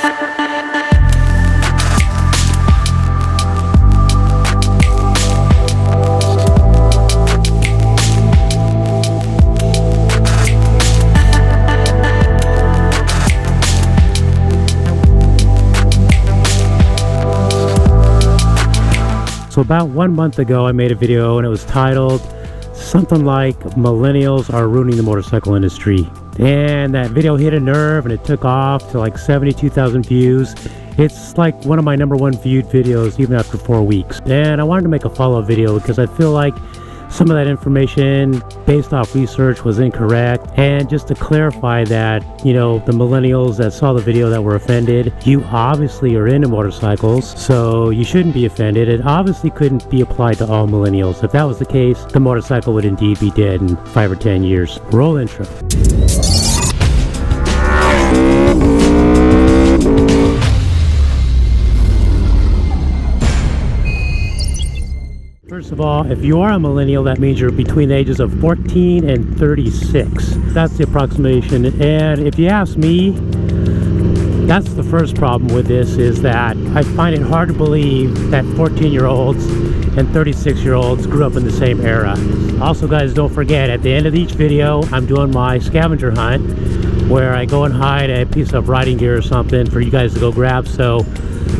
So about 1 month ago, I made a video and it was titled something like "Millennials are ruining the motorcycle industry." And that video hit a nerve and it took off to like 72,000 views. It's like one of my #1 viewed videos even after 4 weeks. And I wanted to make a follow-up video because I feel like some of that information based off research was incorrect. And just to clarify that, you know, the millennials that saw the video that were offended, you obviously are into motorcycles, so you shouldn't be offended. It obviously couldn't be applied to all millennials. If that was the case, the motorcycle would indeed be dead in 5 or 10 years. Roll intro. First of all, if you are a millennial, that means you're between the ages of 14 and 36. That's the approximation. And if you ask me, that's the first problem with this, is that I find it hard to believe that 14-year-olds and 36-year-olds grew up in the same era. Also, guys, don't forget, at the end of each video, I'm doing my scavenger hunt where I go and hide a piece of riding gear or something for you guys to go grab. So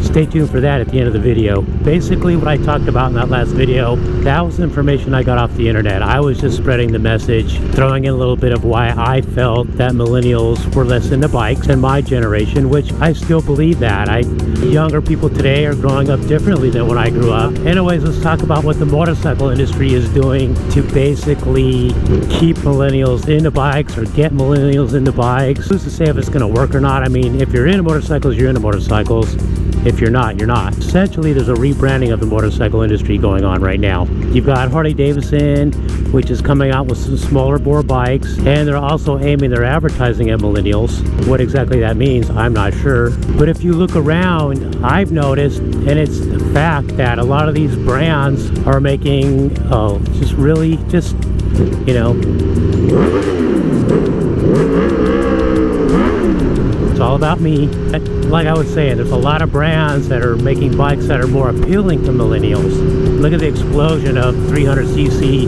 stay tuned for that at the end of the video. Basically, what I talked about in that last video, that was information I got off the internet. I was just spreading the message, throwing in a little bit of why I felt that millennials were less into bikes than my generation, which I still believe that. Younger people today are growing up differently than when I grew up. Anyways, let's talk about what the motorcycle industry is doing to basically keep millennials into bikes or get millennials into bikes. Who's to say if it's going to work or not? I mean, if you're into motorcycles, you're into motorcycles. If you're not, you're not. Essentially, there's a rebranding of the motorcycle industry going on right now. You've got Harley-Davidson, which is coming out with some smaller bore bikes, and they're also aiming their advertising at millennials. What exactly that means, I'm not sure. But if you look around, I've noticed, and it's the fact that a lot of these brands are making, you know, it's all about me. Like I was saying, there's a lot of brands that are making bikes that are more appealing to millennials. Look at the explosion of 300cc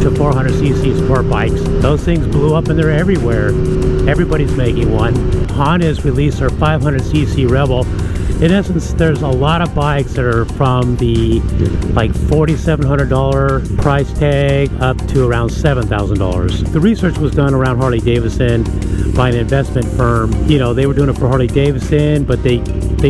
to 400cc sport bikes. Those things blew up and they're everywhere. Everybody's making one. Honda's released their 500cc Rebel. In essence, there's a lot of bikes that are from the like $4,700 price tag up to around $7,000. The research was done around Harley-Davidson by an investment firm. You know, they were doing it for Harley-Davidson, but they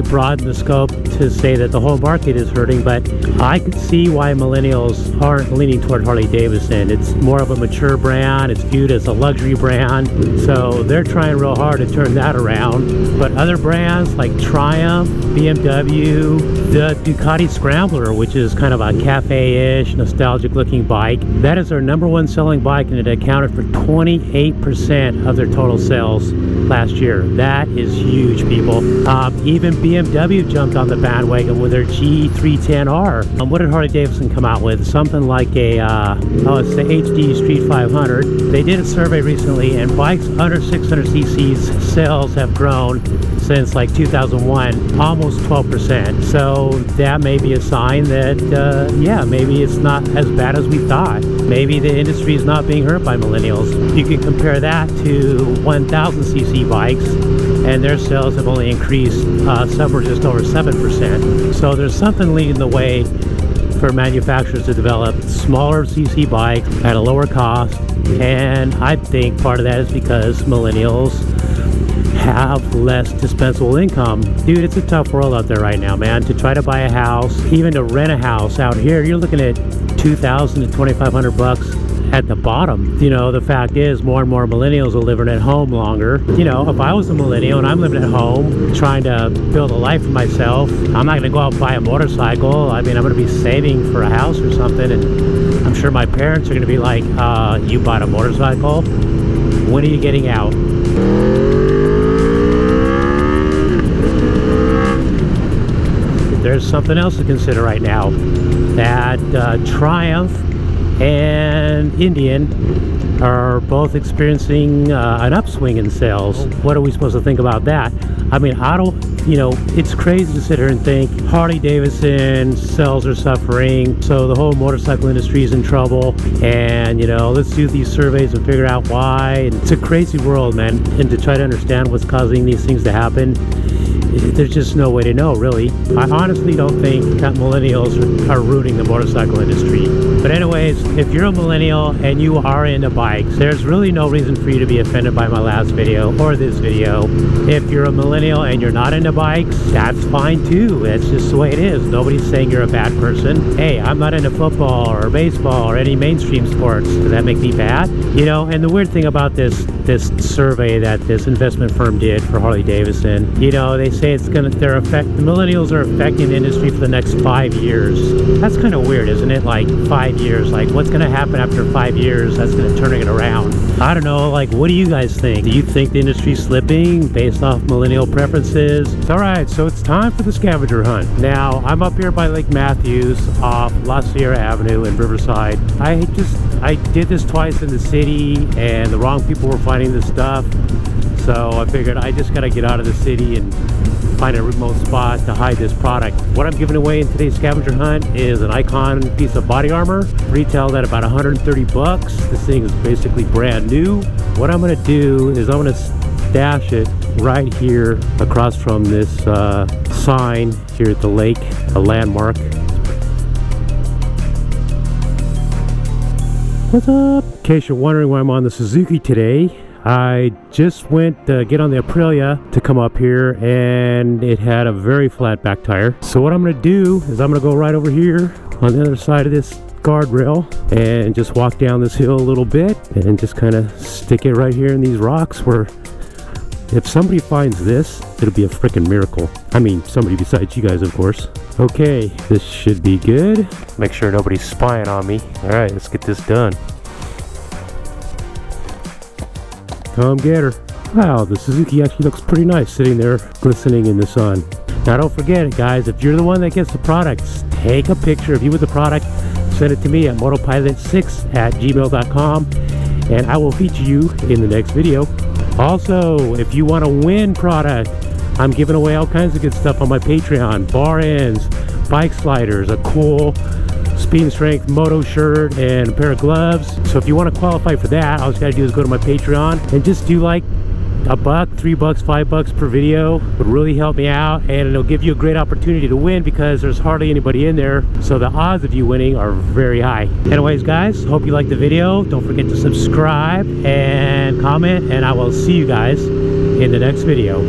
broadened the scope to say that the whole market is hurting. But I could see why millennials aren't leaning toward Harley-Davidson. It's more of a mature brand. It's viewed as a luxury brand. So they're trying real hard to turn that around. But other brands like Triumph, BMW, the Ducati Scrambler, which is kind of a cafe-ish, nostalgic looking bike, that is their #1 selling bike, and it accounted for 28% of their total sales last year. That is huge, people. Even BMW jumped on the bandwagon with their G310R. What did Harley-Davidson come out with? Something like it's the HD Street 500. They did a survey recently, and bikes under 600cc's sales have grown since like 2001, almost 12%. So that may be a sign that, yeah, maybe it's not as bad as we thought. Maybe the industry is not being hurt by millennials. You can compare that to 1000cc bikes, and their sales have only increased somewhere just over 7%. So there's something leading the way for manufacturers to develop smaller cc bikes at a lower cost, and I think part of that is because millennials have less dispensable income. Dude, it's a tough world out there right now, man. To try to buy a house, even to rent a house out here, you're looking at $2,000 to $2,500 at the bottom. You know, the fact is more and more millennials are living at home longer. You know, if I was a millennial and I'm living at home trying to build a life for myself, I'm not gonna go out and buy a motorcycle. I mean, I'm gonna be saving for a house or something, and I'm sure my parents are gonna be like, you bought a motorcycle? When are you getting out? There's something else to consider right now. That Triumph and Indian are both experiencing an upswing in sales. What are we supposed to think about that? I mean, you know, it's crazy to sit here and think Harley Davidson sales are suffering, so the whole motorcycle industry is in trouble, and you know, let's do these surveys and figure out why. And it's a crazy world, man, and to try to understand what's causing these things to happen, there's just no way to know, really. I honestly don't think that millennials are ruining the motorcycle industry. But anyways, if you're a millennial and you are into bikes, there's really no reason for you to be offended by my last video or this video. If you're a millennial and you're not into bikes, that's fine too. That's just the way it is. Nobody's saying you're a bad person. Hey, I'm not into football or baseball or any mainstream sports. Does that make me bad? You know, and the weird thing about this survey that this investment firm did for Harley Davidson, you know, they say the millennials are affecting the industry for the next 5 years. That's kind of weird, isn't it? Like 5 years, like what's going to happen after 5 years that's going to turn it around? I don't know, like what do you guys think? Do you think the industry's slipping based off millennial preferences? Alright, so it's time for the scavenger hunt. Now, I'm up here by Lake Matthews off La Sierra Avenue in Riverside. I did this twice in the city and the wrong people were finding this stuff. So I figured I just gotta get out of the city and find a remote spot to hide this product. What I'm giving away in today's scavenger hunt is an Icon piece of body armor, retailed at about 130 bucks. This thing is basically brand new. What I'm gonna do is I'm gonna stash it right here across from this sign here at the lake, a landmark. What's up? In case you're wondering why I'm on the Suzuki today, I just went to get on the Aprilia to come up here and it had a very flat back tire. So what I'm going to do is I'm going to go right over here on the other side of this guardrail and just walk down this hill a little bit and just kind of stick it right here in these rocks where if somebody finds this, it'll be a freaking miracle. I mean, somebody besides you guys, of course. Okay, this should be good. Make sure nobody's spying on me. All right, let's get this done. Come get her. Wow, the Suzuki actually looks pretty nice sitting there glistening in the sun. Now don't forget it, guys, if you're the one that gets the products, take a picture of you with the product, send it to me at motopilot6@gmail.com and I will feature you in the next video. Also, if you want to win product, I'm giving away all kinds of good stuff on my Patreon. Bar ends, bike sliders, a cool Speed and Strength moto shirt, and a pair of gloves. So if you want to qualify for that, all you gotta do is go to my Patreon and just do like $1, $3, $5 per video. Would really help me out, and it'll give you a great opportunity to win because there's hardly anybody in there, so the odds of you winning are very high. Anyways, guys, hope you liked the video. Don't forget to subscribe and comment, and I will see you guys in the next video.